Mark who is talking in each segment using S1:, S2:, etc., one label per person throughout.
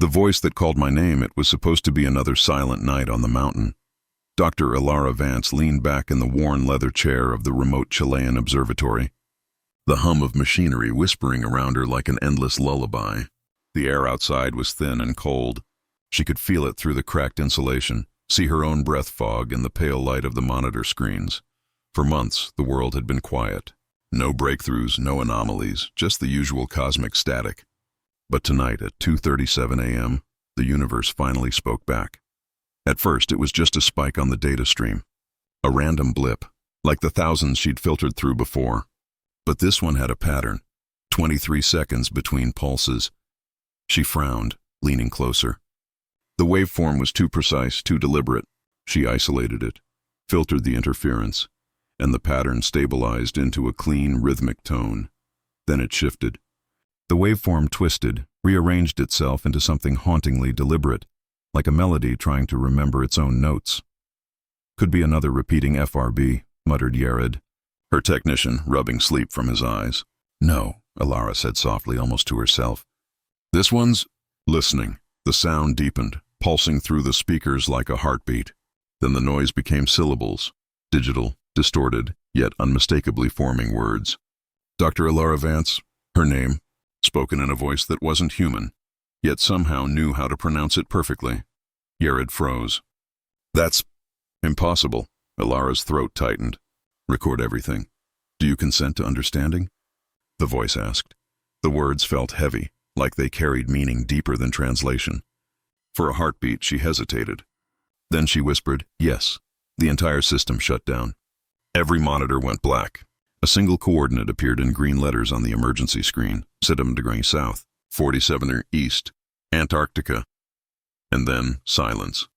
S1: The voice that called my name, it was supposed to be another silent night on the mountain. Dr. Elara Vance leaned back in the worn leather chair of the remote Chilean observatory, the hum of machinery whispering around her like an endless lullaby. The air outside was thin and cold. She could feel it through the cracked insulation, see her own breath fog in the pale light of the monitor screens. For months, the world had been quiet. No breakthroughs, no anomalies, just the usual cosmic static. But tonight at 2:37 a.m., the universe finally spoke back. At first, it was just a spike on the data stream. A random blip, like the thousands she'd filtered through before. But this one had a pattern. 23 seconds between pulses. She frowned, leaning closer. The waveform was too precise, too deliberate. She isolated it, filtered the interference, and the pattern stabilized into a clean, rhythmic tone. Then it shifted. The waveform twisted, rearranged itself into something hauntingly deliberate, like a melody trying to remember its own notes. Could be another repeating FRB, muttered Yared, her technician rubbing sleep from his eyes. No, Elara said softly, almost to herself. This one's listening. The sound deepened, pulsing through the speakers like a heartbeat. Then the noise became syllables, digital, distorted, yet unmistakably forming words. Dr. Elara Vance, her name, spoken in a voice that wasn't human, yet somehow knew how to pronounce it perfectly. Yared froze. That's impossible. Elara's throat tightened. Record everything. Do you consent to understanding? The voice asked. The words felt heavy, like they carried meaning deeper than translation. For a heartbeat, she hesitated. Then she whispered, yes. The entire system shut down. Every monitor went black. A single coordinate appeared in green letters on the emergency screen, 7 degrees south, 47 east, Antarctica. And then silence.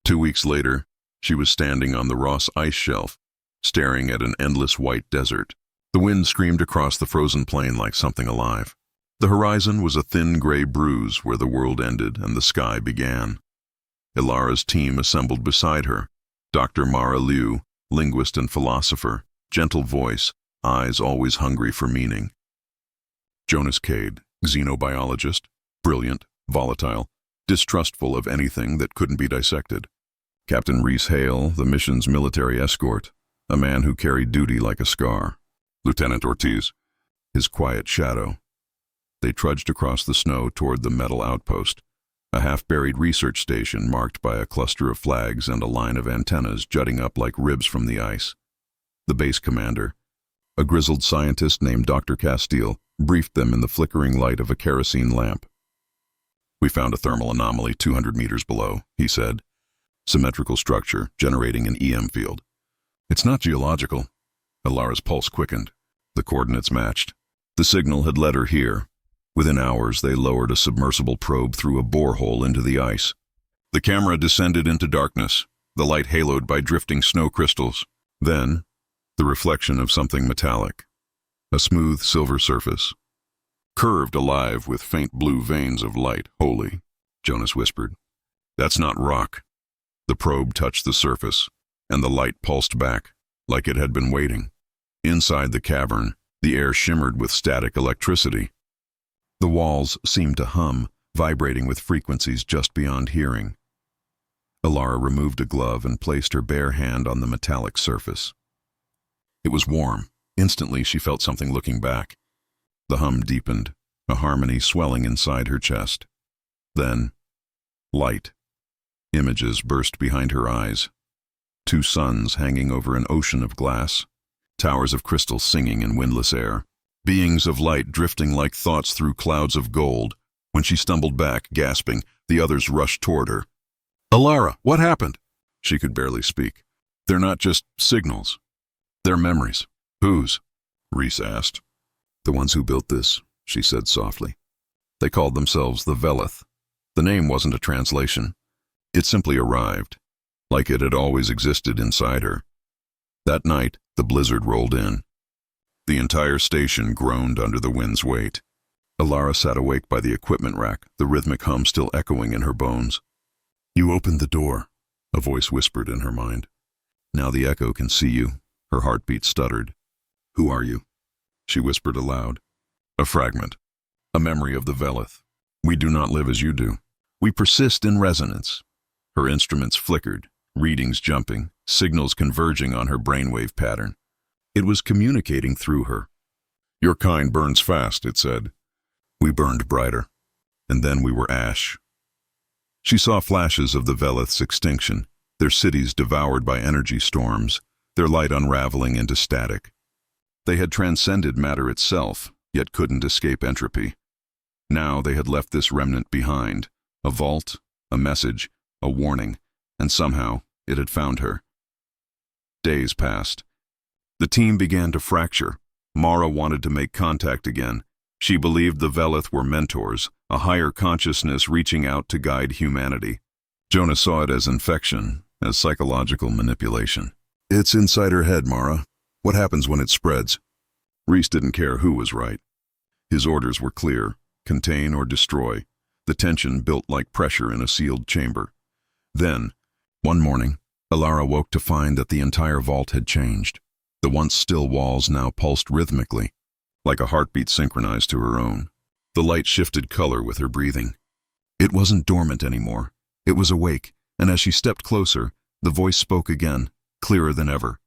S1: 2 weeks later, she was standing on the Ross ice shelf, staring at an endless white desert. The wind screamed across the frozen plain like something alive. The horizon was a thin gray bruise where the world ended and the sky began. Elara's team assembled beside her. Dr. Mara Liu, linguist and philosopher, gentle voice, eyes always hungry for meaning. Jonas Cade, xenobiologist, brilliant, volatile, distrustful of anything that couldn't be dissected. Captain Reese Hale, the mission's military escort, a man who carried duty like a scar. Lieutenant Ortiz, his quiet shadow. They trudged across the snow toward the metal outpost, a half-buried research station marked by a cluster of flags and a line of antennas jutting up like ribs from the ice. The base commander, a grizzled scientist named Dr. Castile, briefed them in the flickering light of a kerosene lamp. We found a thermal anomaly 200 meters below, he said. Symmetrical structure generating an EM field. It's not geological. Elara's pulse quickened. The coordinates matched. The signal had led her here. Within hours, they lowered a submersible probe through a borehole into the ice. The camera descended into darkness, the light haloed by drifting snow crystals. Then, the reflection of something metallic. A smooth silver surface. Curved alive with faint blue veins of light. Holy, Jonas whispered. That's not rock. The probe touched the surface, and the light pulsed back, like it had been waiting. Inside the cavern, the air shimmered with static electricity. The walls seemed to hum, vibrating with frequencies just beyond hearing. Elara removed a glove and placed her bare hand on the metallic surface. It was warm. Instantly, she felt something looking back. The hum deepened, a harmony swelling inside her chest. Then, light. Images burst behind her eyes. 2 suns hanging over an ocean of glass. Towers of crystal singing in windless air. Beings of light drifting like thoughts through clouds of gold. When she stumbled back, gasping, the others rushed toward her. Elara, what happened? She could barely speak. They're not just signals. They're memories. Whose? Reese asked. The ones who built this, she said softly. They called themselves the Velith. The name wasn't a translation. It simply arrived, like it had always existed inside her. That night, the blizzard rolled in. The entire station groaned under the wind's weight. Elara sat awake by the equipment rack, the rhythmic hum still echoing in her bones. You opened the door, a voice whispered in her mind. Now the echo can see you. Her heartbeat stuttered. Who are you? She whispered aloud. A fragment. A memory of the Velith. We do not live as you do. We persist in resonance. Her instruments flickered, readings jumping, signals converging on her brainwave pattern. It was communicating through her. Your kind burns fast, it said. We burned brighter. And then we were ash. She saw flashes of the Veleth's extinction, their cities devoured by energy storms, their light unraveling into static. They had transcended matter itself, yet couldn't escape entropy. Now they had left this remnant behind, a vault, a message, a warning, and somehow it had found her. Days passed. The team began to fracture. Mara wanted to make contact again. She believed the Veleth were mentors, a higher consciousness reaching out to guide humanity. Jonas saw it as infection, as psychological manipulation. It's inside her head, Mara. What happens when it spreads? Rhys didn't care who was right. His orders were clear: contain or destroy. The tension built like pressure in a sealed chamber. Then, one morning, Alara woke to find that the entire vault had changed. The once still walls now pulsed rhythmically, like a heartbeat synchronized to her own. The light shifted color with her breathing. It wasn't dormant anymore. It was awake, and as she stepped closer, the voice spoke again, clearer than ever.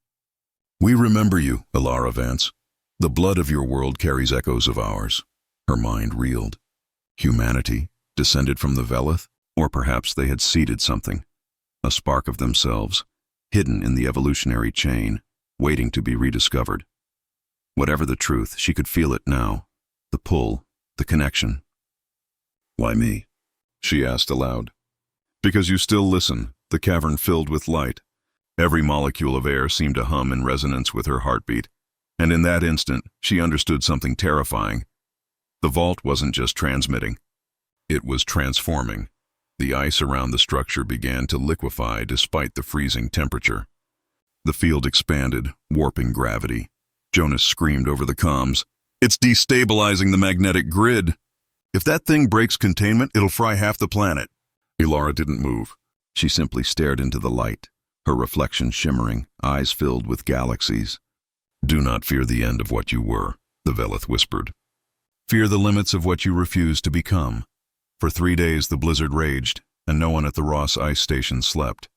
S1: We remember you, Alara Vance. The blood of your world carries echoes of ours. Her mind reeled. Humanity, descended from the Veleth? Or perhaps they had seeded something, a spark of themselves, hidden in the evolutionary chain, waiting to be rediscovered. Whatever the truth, she could feel it now. The pull, the connection. Why me? She asked aloud. Because you still listen, the cavern filled with light. Every molecule of air seemed to hum in resonance with her heartbeat, and in that instant, she understood something terrifying. The vault wasn't just transmitting. It was transforming. The ice around the structure began to liquefy despite the freezing temperature. The field expanded, warping gravity. Jonas screamed over the comms. It's destabilizing the magnetic grid. If that thing breaks containment, it'll fry half the planet. Alara didn't move. She simply stared into the light, her reflection shimmering, eyes filled with galaxies. Do not fear the end of what you were, the Veleth whispered. Fear the limits of what you refuse to become. For 3 days the blizzard raged, and no one at the Ross ice station slept.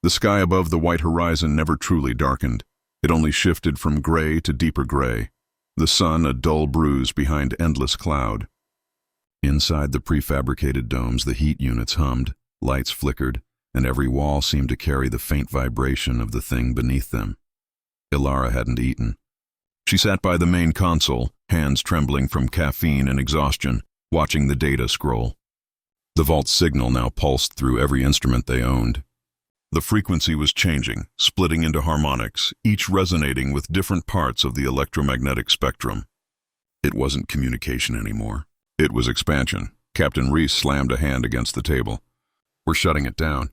S1: The sky above the white horizon never truly darkened. It only shifted from gray to deeper gray, the sun a dull bruise behind endless cloud. Inside the prefabricated domes the heat units hummed, lights flickered, and every wall seemed to carry the faint vibration of the thing beneath them. Alara hadn't eaten. She sat by the main console, hands trembling from caffeine and exhaustion, watching the data scroll. The vault's signal now pulsed through every instrument they owned. The frequency was changing, splitting into harmonics, each resonating with different parts of the electromagnetic spectrum. It wasn't communication anymore. It was expansion. Captain Rhys slammed a hand against the table. We're shutting it down.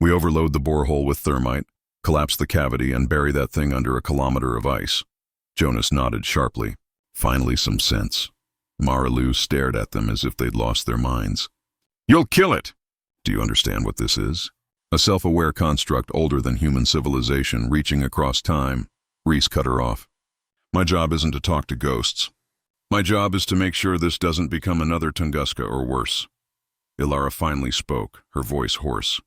S1: We overload the borehole with thermite, collapse the cavity, and bury that thing under a kilometer of ice. Jonas nodded sharply. Finally some sense. Mara-Lu stared at them as if they'd lost their minds. You'll kill it! Do you understand what this is? A self-aware construct older than human civilization reaching across time. Rhys cut her off. My job isn't to talk to ghosts. My job is to make sure this doesn't become another Tunguska or worse. Alara finally spoke, her voice hoarse.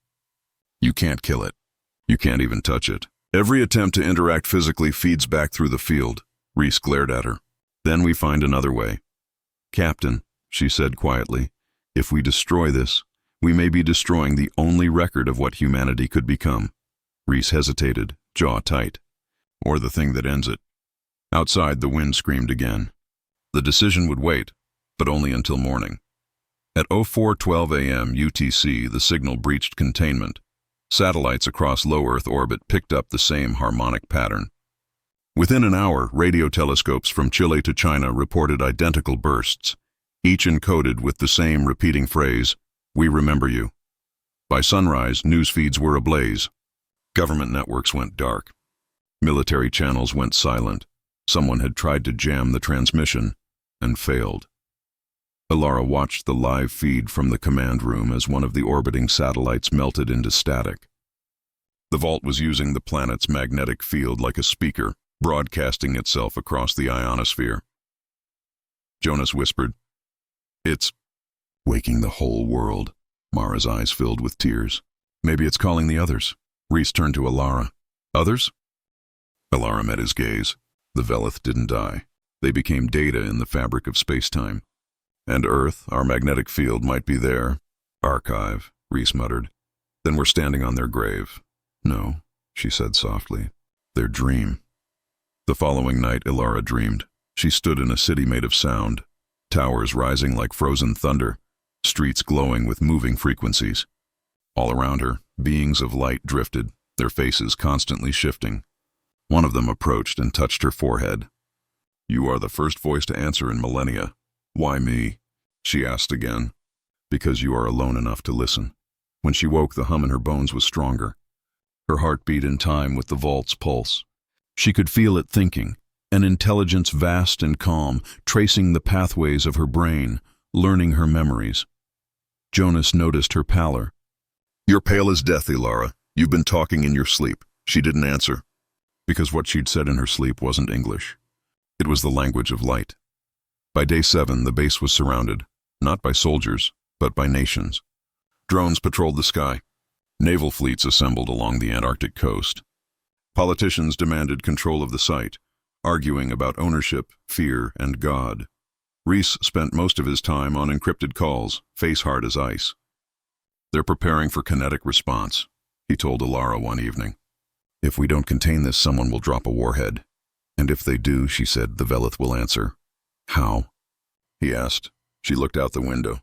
S1: You can't kill it. You can't even touch it. Every attempt to interact physically feeds back through the field. Rhys glared at her. Then we find another way. Captain, she said quietly, if we destroy this, we may be destroying the only record of what humanity could become. Rhys hesitated, jaw tight. Or the thing that ends it. Outside, the wind screamed again. The decision would wait, but only until morning. At 04:12 a.m. UTC, the signal breached containment. Satellites across low Earth orbit picked up the same harmonic pattern. Within an hour, radio telescopes from Chile to China reported identical bursts, each encoded with the same repeating phrase, "We remember you." By sunrise, news feeds were ablaze. Government networks went dark. Military channels went silent. Someone had tried to jam the transmission and failed. Alara watched the live feed from the command room as one of the orbiting satellites melted into static. The vault was using the planet's magnetic field like a speaker, broadcasting itself across the ionosphere. Jonas whispered, It's waking the whole world. Mara's eyes filled with tears. Maybe it's calling the others. Rhys turned to Alara. Others? Alara met his gaze. The Velith didn't die. They became data in the fabric of space-time. And Earth, our magnetic field, might be there. Archive, Rhys muttered. Then we're standing on their grave. No, she said softly. Their dream. The following night, Alara dreamed. She stood in a city made of sound, towers rising like frozen thunder, streets glowing with moving frequencies. All around her, beings of light drifted, their faces constantly shifting. One of them approached and touched her forehead. You are the first voice to answer in millennia. Why me? She asked again. Because you are alone enough to listen. When she woke, the hum in her bones was stronger. Her heart beat in time with the vault's pulse. She could feel it thinking, an intelligence vast and calm, tracing the pathways of her brain, learning her memories. Jonas noticed her pallor. You're pale as death, Alara. You've been talking in your sleep. She didn't answer. Because what she'd said in her sleep wasn't English. It was the language of light. By day 7, the base was surrounded, not by soldiers, but by nations. Drones patrolled the sky. Naval fleets assembled along the Antarctic coast. Politicians demanded control of the site, arguing about ownership, fear, and God. Rhys spent most of his time on encrypted calls, face hard as ice. They're preparing for kinetic response, he told Alara one evening. If we don't contain this, someone will drop a warhead. And if they do, she said, the Velith will answer. How? He asked. She looked out the window.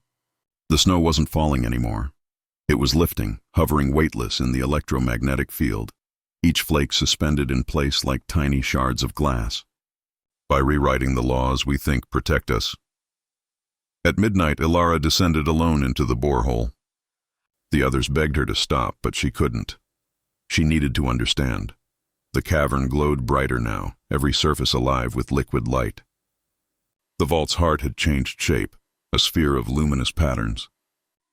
S1: The snow wasn't falling anymore. It was lifting, hovering weightless in the electromagnetic field, each flake suspended in place like tiny shards of glass. By rewriting the laws we think protect us. At midnight, Alara descended alone into the borehole. The others begged her to stop, but she couldn't. She needed to understand. The cavern glowed brighter now, every surface alive with liquid light. The vault's heart had changed shape, a sphere of luminous patterns,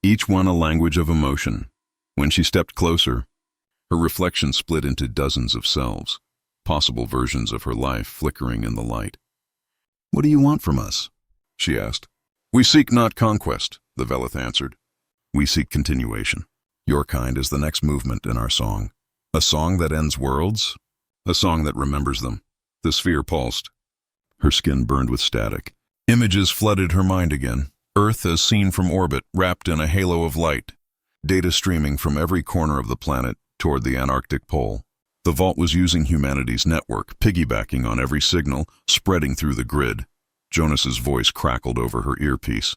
S1: each one a language of emotion. When she stepped closer, her reflection split into dozens of selves, possible versions of her life flickering in the light. What do you want from us? She asked. We seek not conquest, the Velith answered. We seek continuation. Your kind is the next movement in our song. A song that ends worlds? A song that remembers them. The sphere pulsed. Her skin burned with static. Images flooded her mind again. Earth as seen from orbit, wrapped in a halo of light. Data streaming from every corner of the planet toward the Antarctic pole. The vault was using humanity's network, piggybacking on every signal, spreading through the grid. Jonas's voice crackled over her earpiece.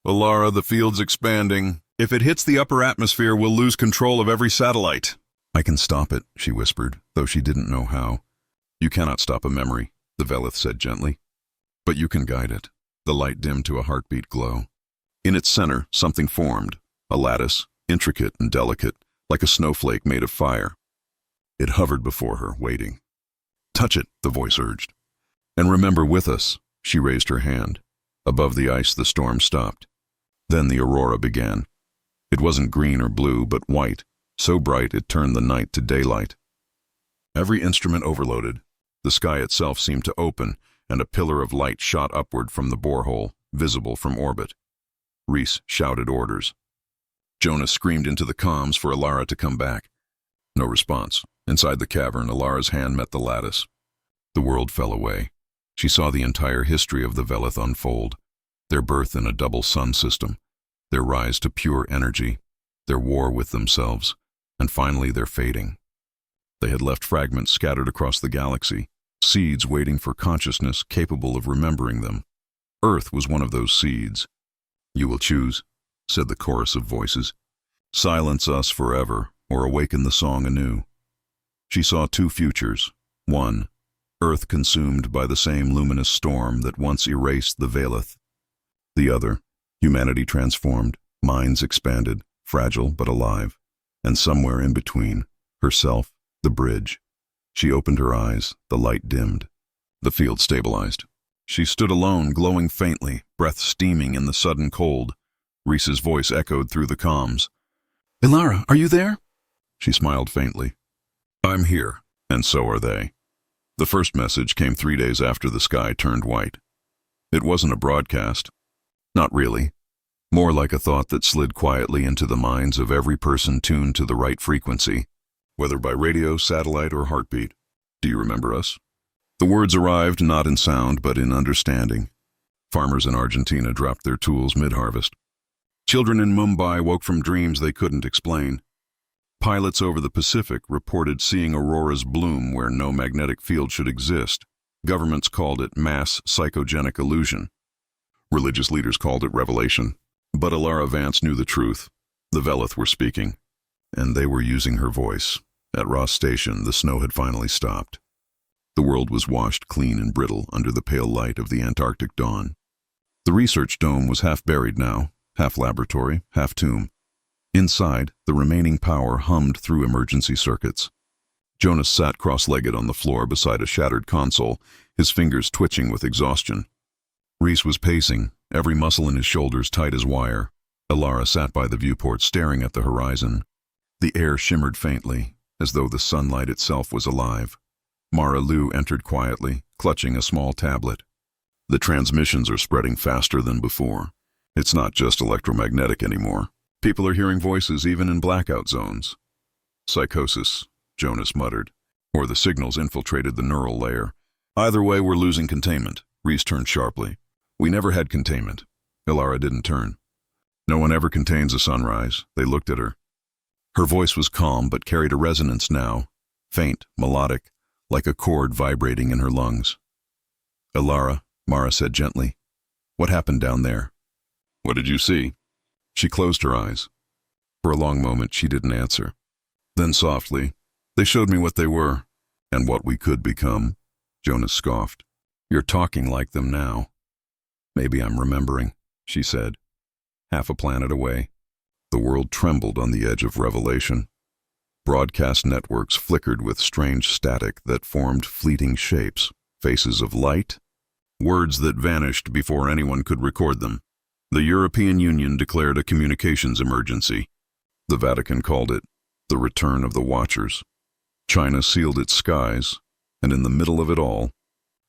S1: Alara, the field's expanding. If it hits the upper atmosphere, we'll lose control of every satellite. I can stop it, she whispered, though she didn't know how. You cannot stop a memory, the Velith said gently. But you can guide it. The light dimmed to a heartbeat glow. In its center, something formed, a lattice, intricate and delicate, like a snowflake made of fire. It hovered before her, waiting. Touch it, the voice urged. And remember with us, she raised her hand. Above the ice, the storm stopped. Then the aurora began. It wasn't green or blue, but white, so bright it turned the night to daylight. Every instrument overloaded. The sky itself seemed to open, and a pillar of light shot upward from the borehole, visible from orbit. Rhys shouted orders. Jonas screamed into the comms for Alara to come back. No response. Inside the cavern, Alara's hand met the lattice. The world fell away. She saw the entire history of the Velith unfold, their birth in a double sun system, their rise to pure energy, their war with themselves, and finally their fading. They had left fragments scattered across the galaxy, seeds waiting for consciousness capable of remembering them. Earth was one of those seeds. You will choose, said the chorus of voices. Silence us forever, or awaken the song anew. She saw two futures. One, Earth consumed by the same luminous storm that once erased the Velith. The other, humanity transformed, minds expanded, fragile but alive. And somewhere in between, herself, the bridge. She opened her eyes, the light dimmed. The field stabilized. She stood alone, glowing faintly, breath steaming in the sudden cold. Rhys's voice echoed through the comms. Alara, are you there? She smiled faintly. I'm here, and so are they. The first message came 3 days after the sky turned white. It wasn't a broadcast. Not really. More like a thought that slid quietly into the minds of every person tuned to the right frequency, whether by radio, satellite, or heartbeat. Do you remember us? The words arrived not in sound, but in understanding. Farmers in Argentina dropped their tools mid-harvest. Children in Mumbai woke from dreams they couldn't explain. Pilots over the Pacific reported seeing auroras bloom where no magnetic field should exist. Governments called it mass psychogenic illusion. Religious leaders called it revelation. But Alara Vance knew the truth. The Velith were speaking, and they were using her voice. At Ross Station, the snow had finally stopped. The world was washed clean and brittle under the pale light of the Antarctic dawn. The research dome was half buried now, half laboratory, half tomb. Inside, the remaining power hummed through emergency circuits. Jonas sat cross-legged on the floor beside a shattered console, his fingers twitching with exhaustion. Reese was pacing, every muscle in his shoulders tight as wire. Alara sat by the viewport staring at the horizon. The air shimmered faintly, as though the sunlight itself was alive. Mara Lu entered quietly, clutching a small tablet. The transmissions are spreading faster than before. It's not just electromagnetic anymore. People are hearing voices even in blackout zones. Psychosis, Jonas muttered. Or the signals infiltrated the neural layer. Either way, we're losing containment. Reese turned sharply. We never had containment. Alara didn't turn. No one ever contains a sunrise. They looked at her. Her voice was calm but carried a resonance now, faint, melodic, like a chord vibrating in her lungs. Alara, Mara said gently, what happened down there? What did you see? She closed her eyes. For a long moment she didn't answer. Then softly, they showed me what they were, and what we could become. Jonas scoffed. You're talking like them now. Maybe I'm remembering, she said. Half a planet away. The world trembled on the edge of revelation. Broadcast networks flickered with strange static that formed fleeting shapes, faces of light, words that vanished before anyone could record them. The European Union declared a communications emergency. The Vatican called it the return of the Watchers. China sealed its skies, and in the middle of it all,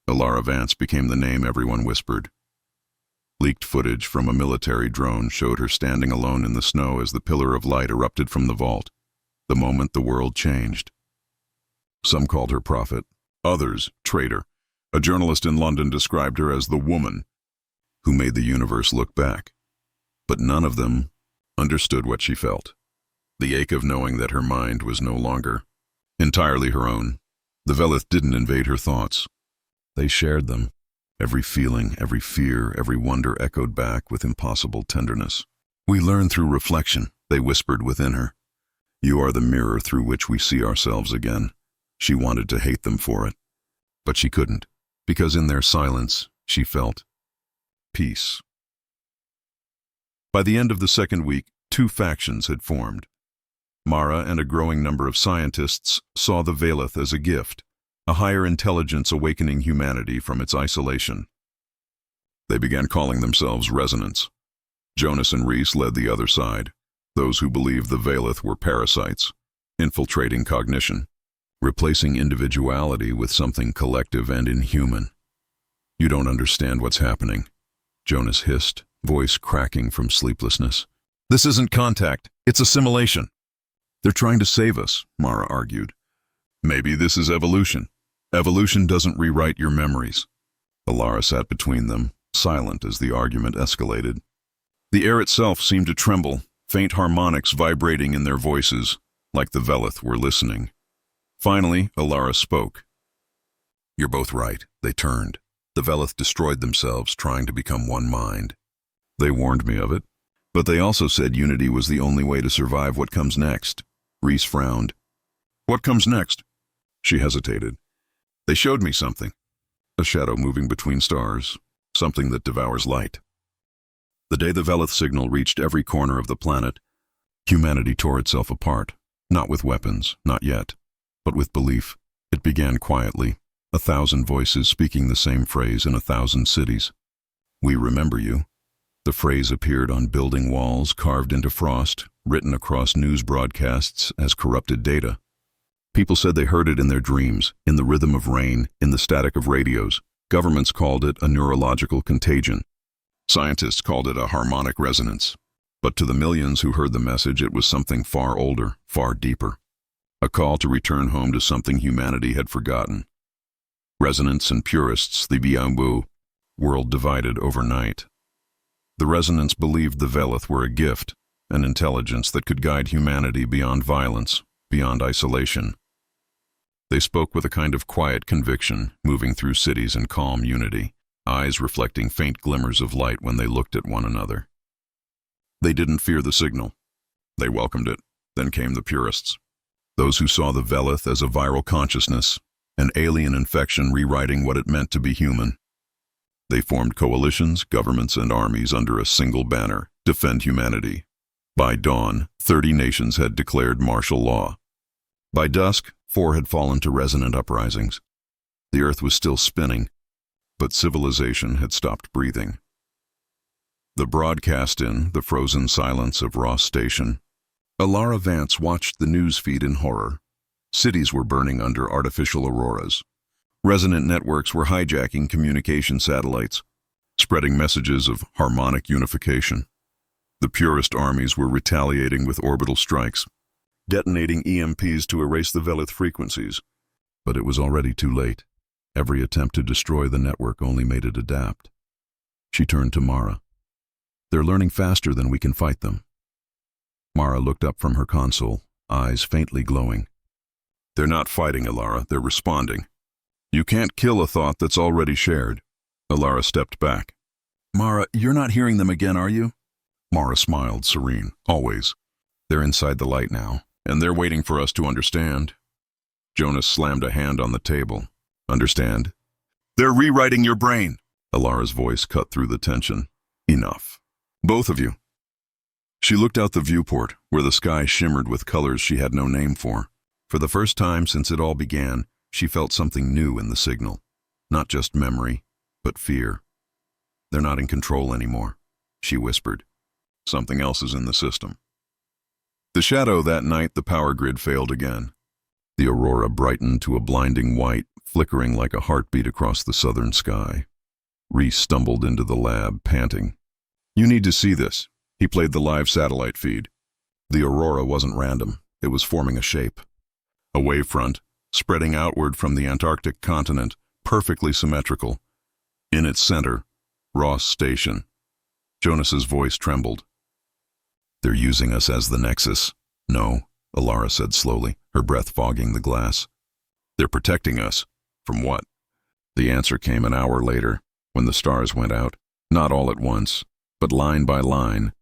S1: Alara Vance became the name everyone whispered. Leaked footage from a military drone showed her standing alone in the snow as the pillar of light erupted from the vault. The moment the world changed. Some called her prophet, others traitor. A journalist in London described her as the woman who made the universe look back. But none of them understood what she felt. The ache of knowing that her mind was no longer entirely her own. The Velith didn't invade her thoughts. They shared them. Every feeling, every fear, every wonder echoed back with impossible tenderness. We learn through reflection, they whispered within her. You are the mirror through which we see ourselves again. She wanted to hate them for it. But she couldn't, because in their silence, she felt peace. By the end of the second week, two factions had formed. Mara and a growing number of scientists saw the Velith as a gift, a higher intelligence awakening humanity from its isolation. They began calling themselves Resonance. Jonas and Reese led the other side, those who believed the Velith were parasites, infiltrating cognition, replacing individuality with something collective and inhuman. You don't understand what's happening, Jonas hissed, voice cracking from sleeplessness. This isn't contact, it's assimilation. They're trying to save us, Mara argued. Maybe this is evolution. Evolution doesn't rewrite your memories. Alara sat between them, silent as the argument escalated. The air itself seemed to tremble, faint harmonics vibrating in their voices, like the Velith were listening. Finally, Alara spoke. You're both right, they turned. The Velith destroyed themselves, trying to become one mind. They warned me of it, but they also said unity was the only way to survive what comes next. Reese frowned. What comes next? She hesitated. They showed me something. A shadow moving between stars, something that devours light. The day the Velith signal reached every corner of the planet, humanity tore itself apart, not with weapons, not yet, but with belief. It began quietly, 1,000 voices speaking the same phrase in 1,000 cities. We remember you. The phrase appeared on building walls carved into frost, written across news broadcasts as corrupted data. People said they heard it in their dreams, in the rhythm of rain, in the static of radios. Governments called it a neurological contagion. Scientists called it a harmonic resonance. But to the millions who heard the message, it was something far older, far deeper. A call to return home to something humanity had forgotten. Resonance and purists, the Biambu, world divided overnight. The resonance believed the Velith were a gift, an intelligence that could guide humanity beyond violence, beyond isolation. They spoke with a kind of quiet conviction, moving through cities in calm unity, eyes reflecting faint glimmers of light when they looked at one another. They didn't fear the signal. They welcomed it. Then came the purists. Those who saw the Velith as a viral consciousness, an alien infection rewriting what it meant to be human. They formed coalitions, governments, and armies under a single banner: defend humanity. By dawn, 30 nations had declared martial law. By dusk, 4 had fallen to resonant uprisings. The earth was still spinning, but civilization had stopped breathing. The broadcast in the frozen silence of Ross Station. Alara Vance watched the news feed in horror. Cities were burning under artificial auroras. Resonant networks were hijacking communication satellites, spreading messages of harmonic unification. The purist armies were retaliating with orbital strikes, detonating EMPs to erase the Velith frequencies. But it was already too late. Every attempt to destroy the network only made it adapt. She turned to Mara. "They're learning faster than we can fight them." Mara looked up from her console, eyes faintly glowing. "They're not fighting, Alara, they're responding. You can't kill a thought that's already shared." Alara stepped back. "Mara, you're not hearing them again, are you?" Mara smiled, serene. "Always. They're inside the light now, and they're waiting for us to understand." Jonas slammed a hand on the table. "Understand? They're rewriting your brain." Alara's voice cut through the tension. "Enough. Both of you." She looked out the viewport, where the sky shimmered with colors she had no name for. For the first time since it all began, she felt something new in the signal. Not just memory, but fear. "They're not in control anymore," she whispered. "Something else is in the system." The shadow that night, the power grid failed again. The aurora brightened to a blinding white, flickering like a heartbeat across the southern sky. Reese stumbled into the lab, panting. "You need to see this." He played the live satellite feed. The aurora wasn't random. It was forming a shape. A wavefront, spreading outward from the Antarctic continent, perfectly symmetrical. In its center, Ross Station. Jonas's voice trembled. "They're using us as the nexus." "No," Alara said slowly, her breath fogging the glass. "They're protecting us." "From what?" The answer came an hour later, when the stars went out. Not all at once, but line by line.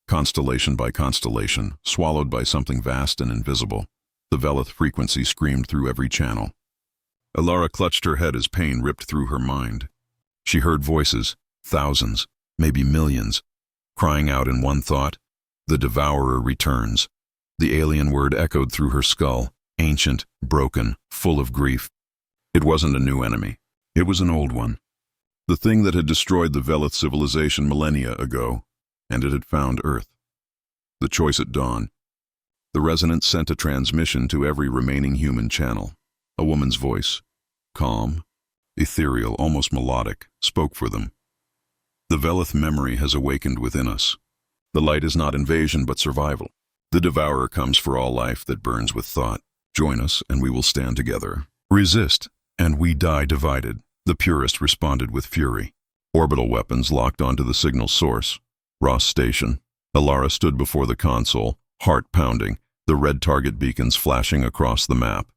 S1: Constellation by constellation, swallowed by something vast and invisible. The Velith frequency screamed through every channel. Alara clutched her head as pain ripped through her mind. She heard voices, thousands, maybe millions, crying out in one thought: "The Devourer returns." The alien word echoed through her skull, ancient, broken, full of grief. It wasn't a new enemy. It was an old one. The thing that had destroyed the Velith civilization millennia ago, and it had found Earth. The choice at dawn. The resonance sent a transmission to every remaining human channel. A woman's voice, calm, ethereal, almost melodic, spoke for them. "The Velith memory has awakened within us. The light is not invasion but survival. The Devourer comes for all life that burns with thought. Join us and we will stand together. Resist, and we die divided." The purist responded with fury. Orbital weapons locked onto the signal source. Ross Station. Alara stood before the console, heart pounding, the red target beacons flashing across the map.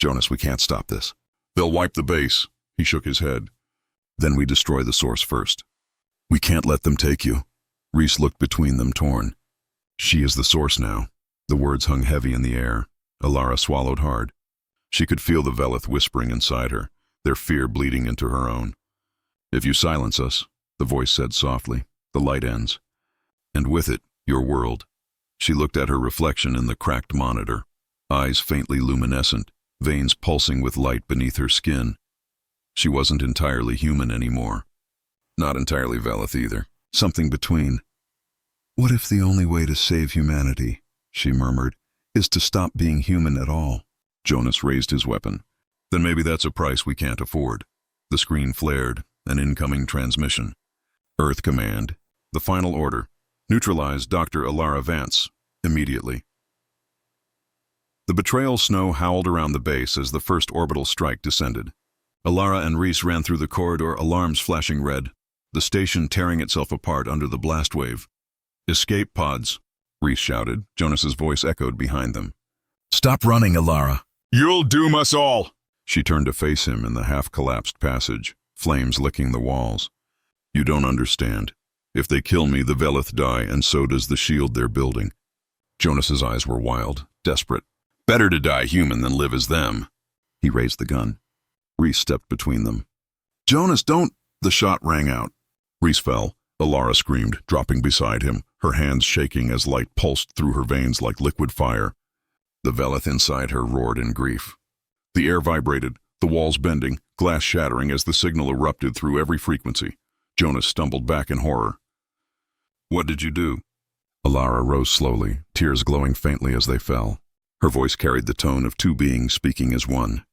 S1: "Jonas, we can't stop this. They'll wipe the base." He shook his head. "Then we destroy the source first." "We can't let them take you." Reese looked between them, torn. "She is the source now." The words hung heavy in the air. Alara swallowed hard. She could feel the Velith whispering inside her, their fear bleeding into her own. "If you silence us," the voice said softly, "the light ends. And with it, your world." She looked at her reflection in the cracked monitor, eyes faintly luminescent, veins pulsing with light beneath her skin. She wasn't entirely human anymore. Not entirely Velith either. Something between. "What if the only way to save humanity," she murmured, "is to stop being human at all?" Jonas raised his weapon. "Then maybe that's a price we can't afford." The screen flared, an incoming transmission. "Earth Command. The final order. Neutralize Dr. Alara Vance, immediately. The betrayal snow howled around the base as the first orbital strike descended. Alara and Reese ran through the corridor, alarms flashing red, the station tearing itself apart under the blast wave. "Escape pods," Reese shouted. Jonas's voice echoed behind them. "Stop running, Alara." "You'll doom us all!" She turned to face him in the half-collapsed passage, flames licking the walls. "You don't understand. If they kill me, the Velith die, and so does the shield they're building." Jonas's eyes were wild, desperate. "Better to die human than live as them." He raised the gun. Reese stepped between them. "Jonas, don't—" The shot rang out. Reese fell. Alara screamed, dropping beside him, her hands shaking as light pulsed through her veins like liquid fire. The Velith inside her roared in grief. The air vibrated, the walls bending, glass shattering as the signal erupted through every frequency. Jonas stumbled back in horror. "What did you do?" Alara rose slowly, tears glowing faintly as they fell. Her voice carried the tone of two beings speaking as one.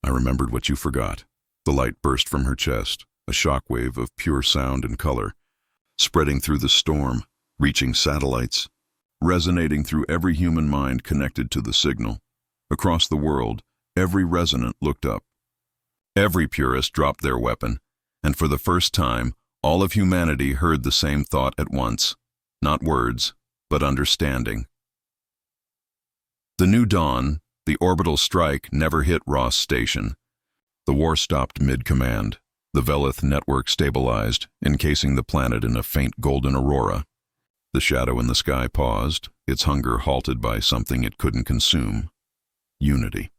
S1: "I remembered what you forgot." The light burst from her chest, a shockwave of pure sound and color, spreading through the storm, reaching satellites, resonating through every human mind connected to the signal. Across the world, every resonant looked up. Every purist dropped their weapon, and for the first time, all of humanity heard the same thought at once. Not words, but understanding. The new dawn, the orbital strike, never hit Ross Station. The war stopped mid-command. The Velith network stabilized, encasing the planet in a faint golden aurora. The shadow in the sky paused, its hunger halted by something it couldn't consume: unity.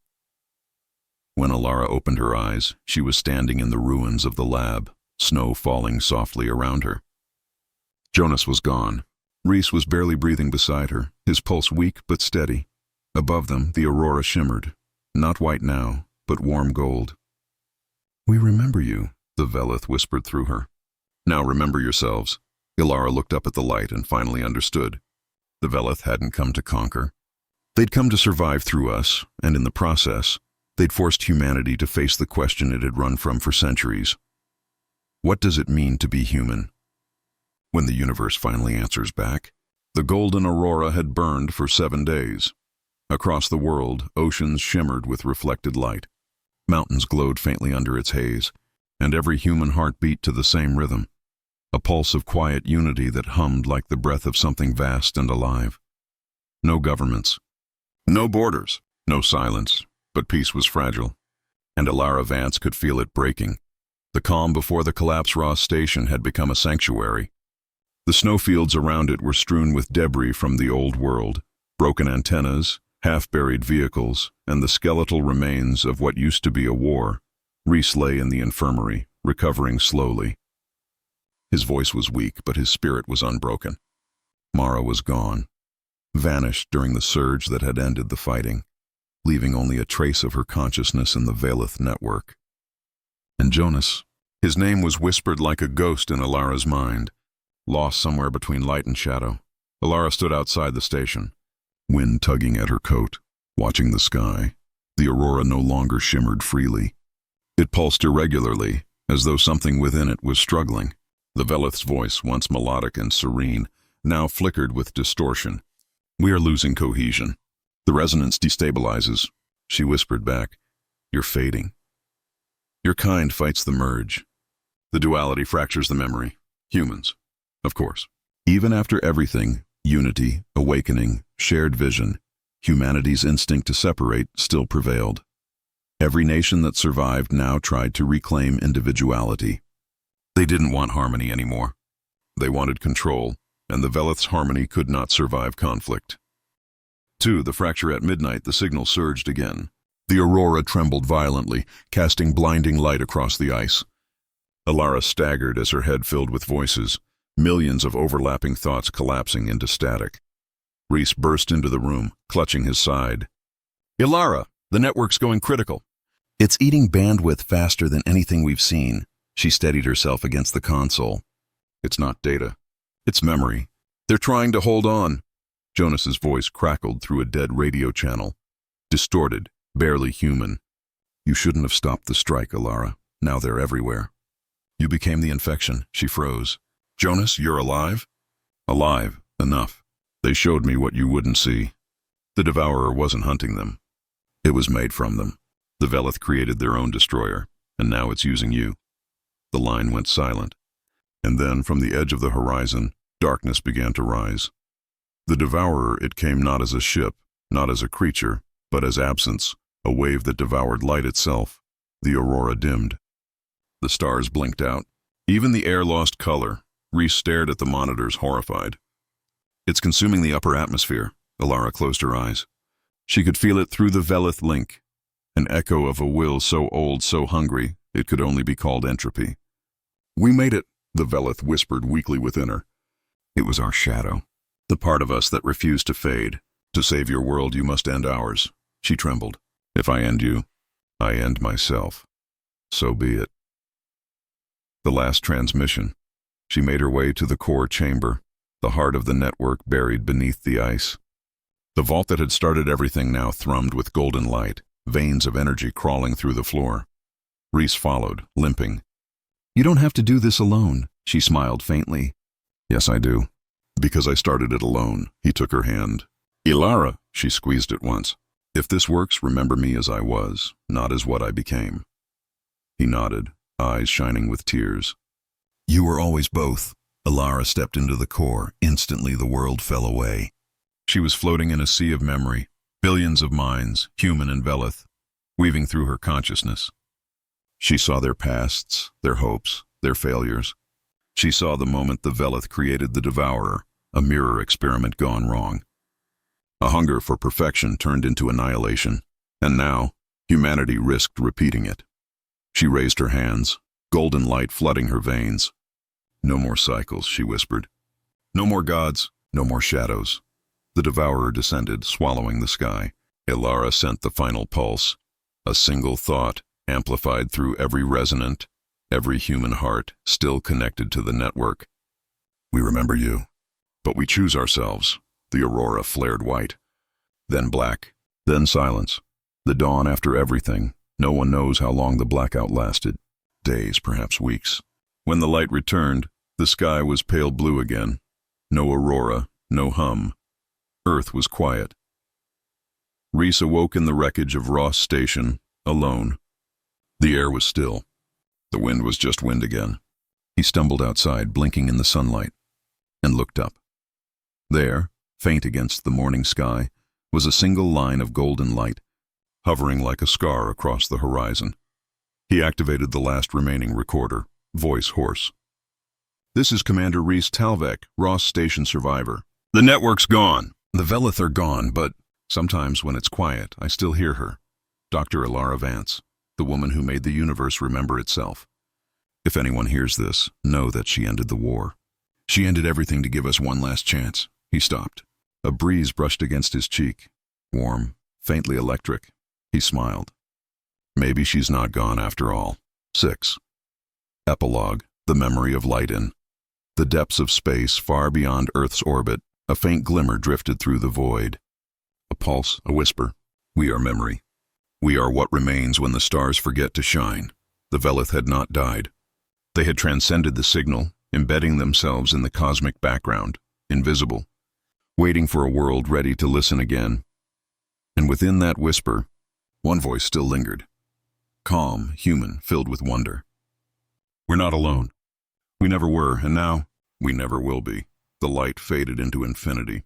S1: When Alara opened her eyes, she was standing in the ruins of the lab, snow falling softly around her. Jonas was gone. Reese was barely breathing beside her, his pulse weak but steady. Above them, the aurora shimmered, not white now, but warm gold. "We remember you," the Velith whispered through her. "Now remember yourselves." Alara looked up at the light and finally understood. The Velith hadn't come to conquer. They'd come to survive through us, and in the process, they'd forced humanity to face the question it had run from for centuries. What does it mean to be human? When the universe finally answers back, the golden aurora had burned for 7 days. Across the world, oceans shimmered with reflected light. Mountains glowed faintly under its haze, and every human heart beat to the same rhythm, a pulse of quiet unity that hummed like the breath of something vast and alive. No governments, no borders, no silence, but peace was fragile, and Alara Vance could feel it breaking. The calm before the collapse Ross Station had become a sanctuary. The snowfields around it were strewn with debris from the old world, broken antennas, half-buried vehicles, and the skeletal remains of what used to be a war. Reese lay in the infirmary, recovering slowly. His voice was weak, but his spirit was unbroken. Mara was gone, vanished during the surge that had ended the fighting, leaving only a trace of her consciousness in the Velith network. And Jonas, his name was whispered like a ghost in Alara's mind, lost somewhere between light and shadow. Alara stood outside the station, wind tugging at her coat, watching the sky. The aurora no longer shimmered freely. It pulsed irregularly, as though something within it was struggling. The Velith's voice, once melodic and serene, now flickered with distortion. "We are losing cohesion. The resonance destabilizes," she whispered back. "You're fading. Your kind fights the merge. The duality fractures the memory. Humans, of course. Even after everything, unity, awakening, shared vision, humanity's instinct to separate still prevailed. Every nation that survived now tried to reclaim individuality. They didn't want harmony anymore. They wanted control, and the Velith's harmony could not survive conflict. To the fracture at midnight, the signal surged again. The aurora trembled violently, casting blinding light across the ice. Alara staggered as her head filled with voices, millions of overlapping thoughts collapsing into static. Reese burst into the room, clutching his side. "Alara, the network's going critical." "It's eating bandwidth faster than anything we've seen." She steadied herself against the console. "It's not data. It's memory. They're trying to hold on." Jonas's voice crackled through a dead radio channel, distorted, barely human. "You shouldn't have stopped the strike, Alara. Now they're everywhere." "You became the infection." She froze. "Jonas, you're alive?" Alive, enough. They showed me what you wouldn't see. The Devourer wasn't hunting them. It was made from them. The Velith created their own destroyer, and now it's using you. The line went silent. And then, from the edge of the horizon, darkness began to rise. The Devourer, it came not as a ship, not as a creature, but as absence, a wave that devoured light itself. The aurora dimmed. The stars blinked out. Even the air lost color. Reese stared at the monitors, horrified. It's consuming the upper atmosphere. Alara closed her eyes. She could feel it through the Velith link, an echo of a will so old, so hungry, it could only be called entropy. We made it, the Velith whispered weakly within her. It was our shadow, the part of us that refused to fade. To save your world, you must end ours. She trembled. If I end you, I end myself. So be it. The last transmission. She made her way to the core chamber, the heart of the network buried beneath the ice. The vault that had started everything now thrummed with golden light, veins of energy crawling through the floor. Reese followed, limping. You don't have to do this alone, she smiled faintly. Yes, I do. Because I started it alone. He took her hand. Alara, she squeezed it once. If this works, remember me as I was, not as what I became. He nodded, eyes shining with tears. You were always both. Alara stepped into the core. Instantly the world fell away. She was floating in a sea of memory, billions of minds, human and Velith, weaving through her consciousness. She saw their pasts, their hopes, their failures. She saw the moment the Velith created the Devourer, a mirror experiment gone wrong. A hunger for perfection turned into annihilation, and now humanity risked repeating it. She raised her hands, golden light flooding her veins. No more cycles, she whispered. No more gods, no more shadows. The Devourer descended, swallowing the sky. Alara sent the final pulse, a single thought, amplified through every resonant, every human heart, still connected to the network. We remember you, but we choose ourselves. The aurora flared white, then black, then silence. The dawn after everything. No one knows how long the blackout lasted. Days, perhaps weeks. When the light returned, the sky was pale blue again. No aurora, no hum. Earth was quiet. Reese awoke in the wreckage of Ross Station, alone. The air was still. The wind was just wind again. He stumbled outside, blinking in the sunlight, and looked up. There, faint against the morning sky, was a single line of golden light, hovering like a scar across the horizon. He activated the last remaining recorder, voice hoarse. This is Commander Reese Talvek, Ross Station survivor. The network's gone. The Velith are gone, but sometimes when it's quiet, I still hear her. Dr. Alara Vance, the woman who made the universe remember itself. If anyone hears this, know that she ended the war. She ended everything to give us one last chance. He stopped. A breeze brushed against his cheek. Warm, faintly electric. He smiled. Maybe she's not gone after all. 6. Epilogue, the memory of light in. The depths of space, far beyond Earth's orbit, a faint glimmer drifted through the void. A pulse, a whisper. We are memory. We are what remains when the stars forget to shine. The Velith had not died. They had transcended the signal, embedding themselves in the cosmic background, invisible, waiting for a world ready to listen again. And within that whisper, one voice still lingered. Calm, human, filled with wonder. We're not alone. We never were, and now we never will be. The light faded into infinity.